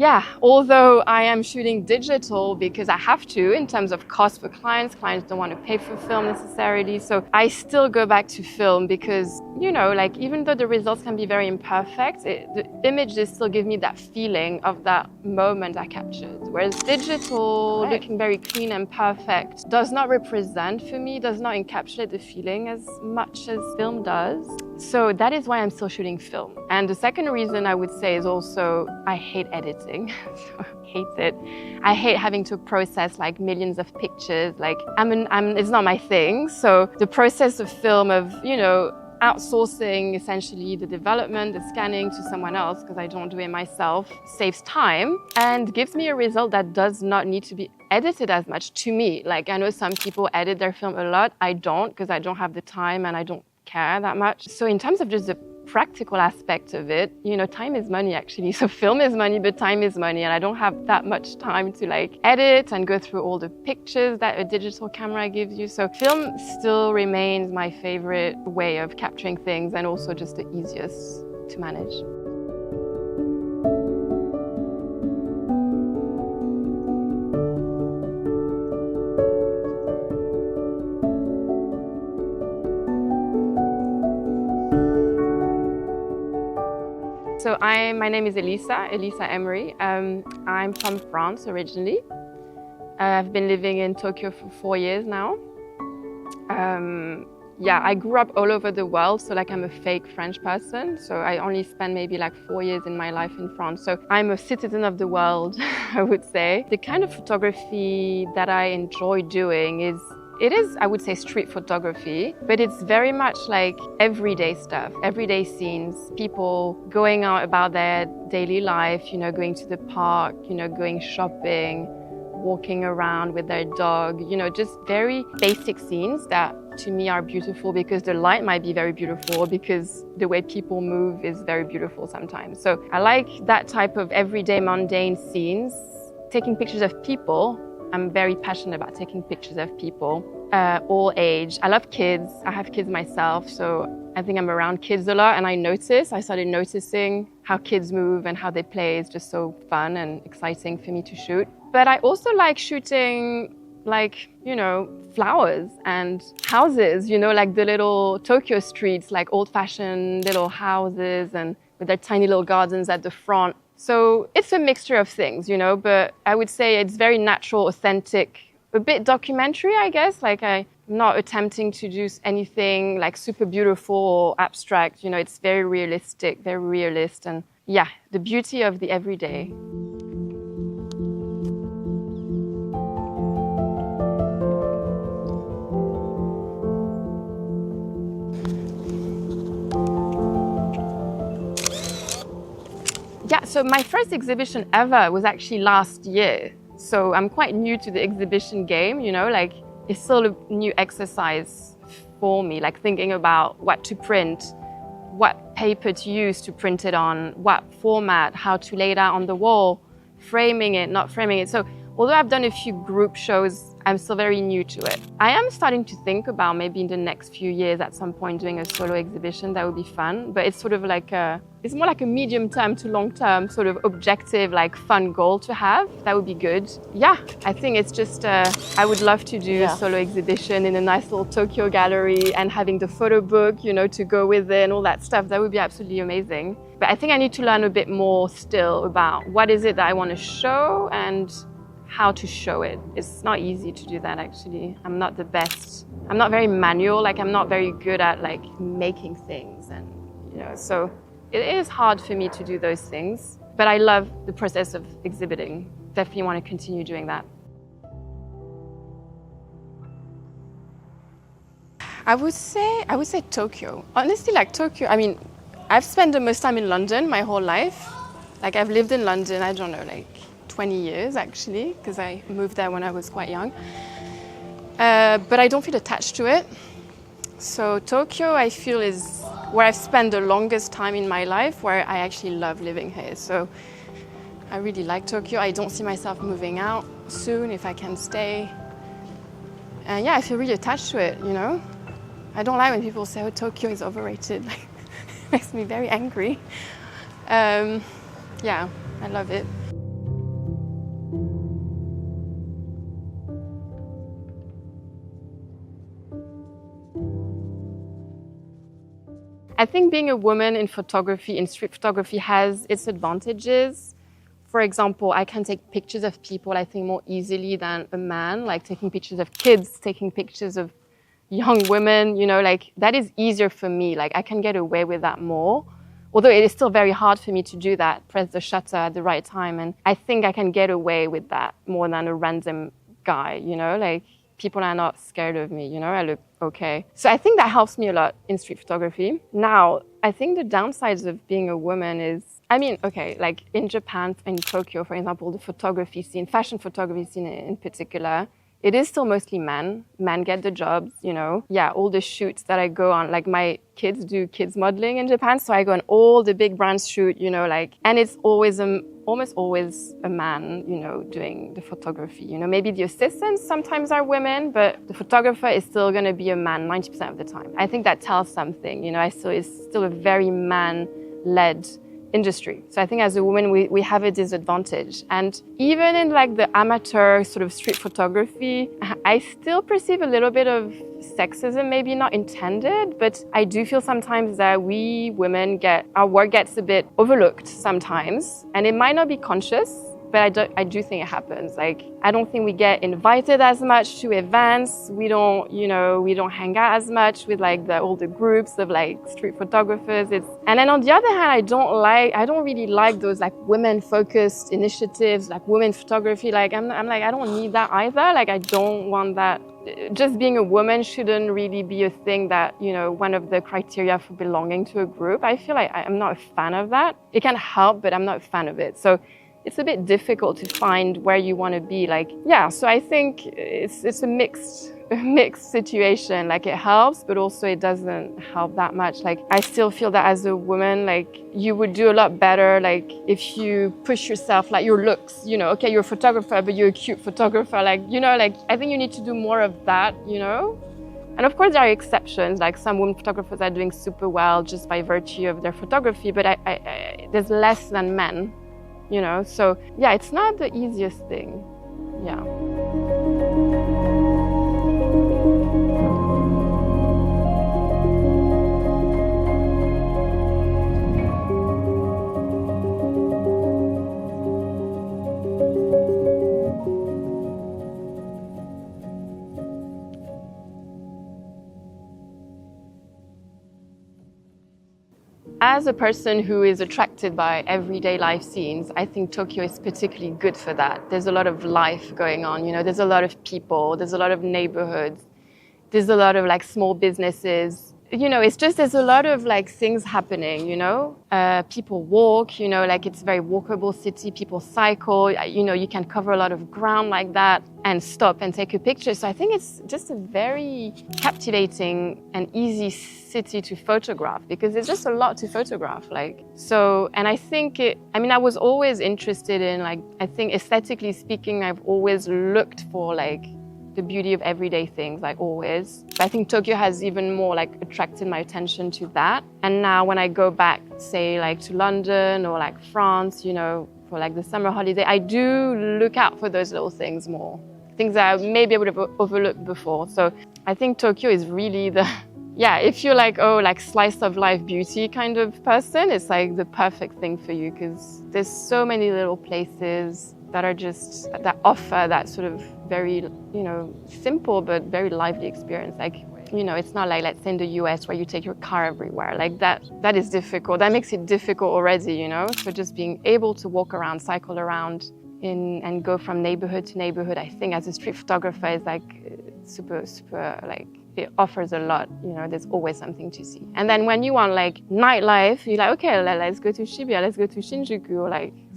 Yeah, although I am shooting digital because I have to in terms of cost for clients. Clients don't want to pay for film necessarily. So I still go back to film because, like even though the results can be very imperfect, the images still give me that feeling of that moment I captured. Whereas digital, looking very clean and perfect, does not represent for me, does not encapsulate the feeling as much as film does. So that is why I'm still shooting film. And the second reason I would say is also I hate editing. So I hate it. I hate having to process like millions of pictures. Like it's not my thing. So the process of film of, outsourcing essentially the development, the scanning to someone else, because I don't do it myself, saves time and gives me a result that does not need to be edited as much to me. Like I know some people edit their film a lot. I don't, because I don't have the time and I don't care that much. So in terms of just the practical aspect of it, time is money actually. So film is money, but time is money. And I don't have that much time to like edit and go through all the pictures that a digital camera gives you. So film still remains my favorite way of capturing things and also just the easiest to manage. So my name is Elisa Eymery. I'm from France originally. I've been living in Tokyo for 4 years now. I grew up all over the world, so like I'm a fake French person. So I only spent maybe like 4 years in my life in France. So I'm a citizen of the world, I would say. The kind of photography that I enjoy doing is, I would say, street photography, but it's very much like everyday stuff, everyday scenes, people going out about their daily life, going to the park, going shopping, walking around with their dog, just very basic scenes that to me are beautiful because the light might be very beautiful, because the way people move is very beautiful sometimes. So I like that type of everyday mundane scenes, taking pictures of people. I'm very passionate about taking pictures of people, all age. I love kids. I have kids myself, so I think I'm around kids a lot, and I started noticing how kids move and how they play. It's just so fun and exciting for me to shoot. But I also like shooting flowers and houses, like the little Tokyo streets, like old-fashioned little houses and with their tiny little gardens at the front. So it's a mixture of things, but I would say it's very natural, authentic, a bit documentary, I guess. Like I'm not attempting to do anything like super beautiful or abstract. It's very realistic, very realist, and the beauty of the everyday. Yeah, so my first exhibition ever was actually last year. So I'm quite new to the exhibition game, like it's still a new exercise for me, like thinking about what to print, what paper to use to print it on, what format, how to lay it out on the wall, framing it, not framing it. So although I've done a few group shows, I'm still very new to it. I am starting to think about maybe in the next few years at some point doing a solo exhibition. That would be fun, but it's sort of like it's more like a medium term to long term sort of objective, like fun goal to have. That would be good. Yeah, I think it's just, I would love to do a solo exhibition in a nice little Tokyo gallery and having the photo book, to go with it and all that stuff. That would be absolutely amazing. But I think I need to learn a bit more still about what is it that I want to show and how to show it. It's not easy to do that actually. I'm not the best. I'm not very manual, like I'm not very good at like making things and so it is hard for me to do those things, but I love the process of exhibiting. Definitely want to continue doing that. I would say Tokyo. Honestly, like Tokyo, I've spent the most time in London my whole life. Like I've lived in London, I don't know, like 20 years actually, because I moved there when I was quite young. But I don't feel attached to it. So Tokyo, I feel, is where I've spent the longest time in my life, where I actually love living here. So I really like Tokyo. I don't see myself moving out soon if I can stay. And I feel really attached to it, I don't like when people say, oh, Tokyo is overrated. Like, it makes me very angry. I love it. I think being a woman in photography, in street photography, has its advantages. For example, I can take pictures of people, I think, more easily than a man, like taking pictures of kids, taking pictures of young women, like that is easier for me. Like I can get away with that more. Although it is still very hard for me to do that, press the shutter at the right time. And I think I can get away with that more than a random guy, like people are not scared of me, I look okay. So I think that helps me a lot in street photography. Now, I think the downsides of being a woman is, like in Japan, in Tokyo, for example, the photography scene, fashion photography scene in particular, it is still mostly men. Men get the jobs, Yeah, all the shoots that I go on, like my kids do kids modeling in Japan, so I go on all the big brands shoot, and it's always almost always a man, doing the photography. Maybe the assistants sometimes are women, but the photographer is still going to be a man 90% of the time. I think that tells something, it's still a very man-led industry. So I think as a woman, we have a disadvantage. And even in like the amateur sort of street photography, I still perceive a little bit of sexism, maybe not intended, but I do feel sometimes that we women our work gets a bit overlooked sometimes. And it might not be conscious, but I do think it happens. Like, I don't think we get invited as much to events. We don't hang out as much with like all the groups of like street photographers. And then on the other hand, I don't really like those like women-focused initiatives, like women photography. Like, I'm like, I don't need that either. Like, I don't want that. Just being a woman shouldn't really be a thing that, one of the criteria for belonging to a group. I feel like I'm not a fan of that. It can help, but I'm not a fan of it. So it's a bit difficult to find where you want to be. So I think it's a mixed situation. Like, it helps, but also it doesn't help that much. Like, I still feel that as a woman, like, you would do a lot better, like, if you push yourself, like your looks, okay, you're a photographer, but you're a cute photographer. Like, I think you need to do more of that, And of course, there are exceptions, like some women photographers are doing super well just by virtue of their photography, but there's less than men. So yeah, it's not the easiest thing. Yeah. As a person who is attracted by everyday life scenes, I think Tokyo is particularly good for that. There's a lot of life going on, there's a lot of people, there's a lot of neighborhoods, there's a lot of like small businesses. It's just, there's a lot of like things happening, people walk, like it's a very walkable city, people cycle, you can cover a lot of ground like that and stop and take a picture. So I think it's just a very captivating and easy city to photograph because there's just a lot to photograph. And I think I was always interested in I think aesthetically speaking, I've always looked for the beauty of everyday things, always. But I think Tokyo has even more attracted my attention to that. And now when I go back, say to London or France, for the summer holiday, I do look out for those little things more. Things that I maybe would have overlooked before. So I think Tokyo is really if you're slice of life beauty kind of person, it's the perfect thing for you because there's so many little places that offer that sort of very, simple but very lively experience. It's not let's say in the US where you take your car everywhere. That is difficult. That makes it difficult already, So just being able to walk around, cycle around and go from neighborhood to neighborhood, I think as a street photographer is super it offers a lot, there's always something to see. And then when you want nightlife, you're okay, let's go to Shibuya, let's go to Shinjuku or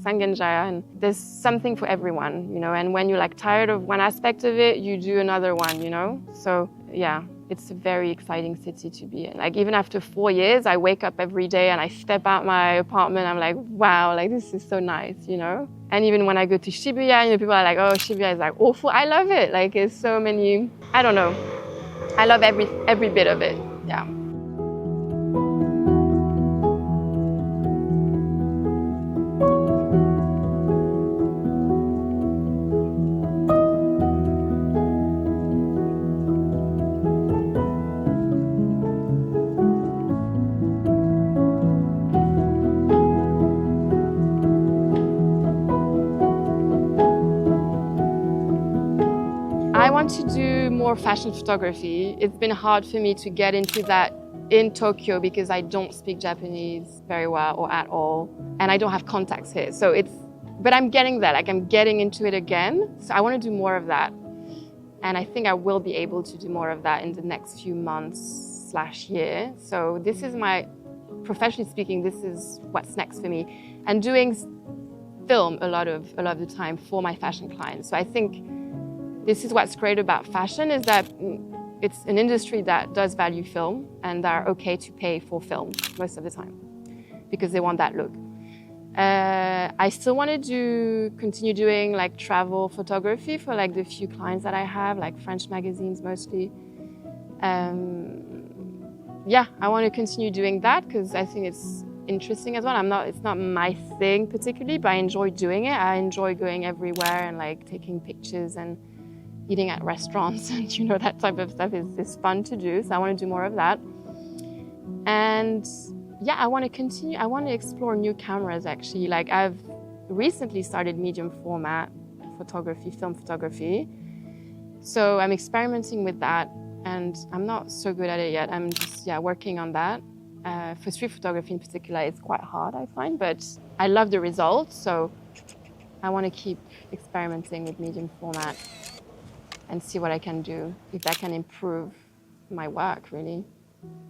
Sangenjaya, and there's something for everyone, and when you're tired of one aspect of it, you do another one, So yeah, it's a very exciting city to be in. Even after 4 years, I wake up every day and I step out my apartment, I'm wow, this is so nice, And even when I go to Shibuya, people are oh, Shibuya is awful. I love it. It's so many, I don't know. I love every bit of it, yeah. explore fashion photography. It's been hard for me to get into that in Tokyo because I don't speak Japanese very well or at all, and I don't have contacts here. But I'm getting there, like I'm getting into it again. So I want to do more of that. And I think I will be able to do more of that in the next few months/year. So this is professionally speaking, this is what's next for me. And doing film a lot of the time for my fashion clients. So I think this is what's great about fashion, is that it's an industry that does value film and are okay to pay for film most of the time because they want that look. I still want to continue doing like travel photography for like the few clients that I have, like French magazines mostly. Yeah, I want to continue doing that because I think it's interesting as well. It's not my thing particularly, but I enjoy doing it. I enjoy going everywhere and like taking pictures and eating at restaurants and that type of stuff is fun to do. So I want to do more of that. And yeah, I want to continue. I want to explore new cameras actually. Like I've recently started medium format photography, film photography. So I'm experimenting with that and I'm not so good at it yet. I'm just working on that. For street photography in particular, it's quite hard, I find, but I love the results. So I want to keep experimenting with medium format and see what I can do, if that can improve my work, really.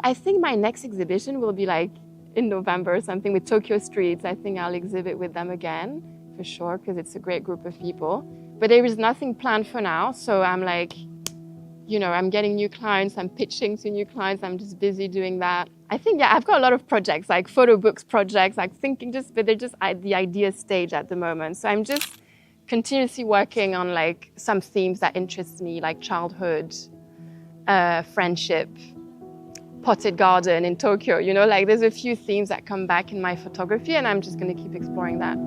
I think my next exhibition will be like in November or something with Tokyo Streets. I think I'll exhibit with them again, for sure, because it's a great group of people. But there is nothing planned for now, so I'm like, I'm getting new clients, I'm pitching to new clients, I'm just busy doing that. I think, I've got a lot of projects, like photo books projects, like thinking but they're just at the idea stage at the moment. So I'm just continuously working on like some themes that interest me, like childhood, friendship, potted garden in Tokyo, like there's a few themes that come back in my photography and I'm just going to keep exploring that.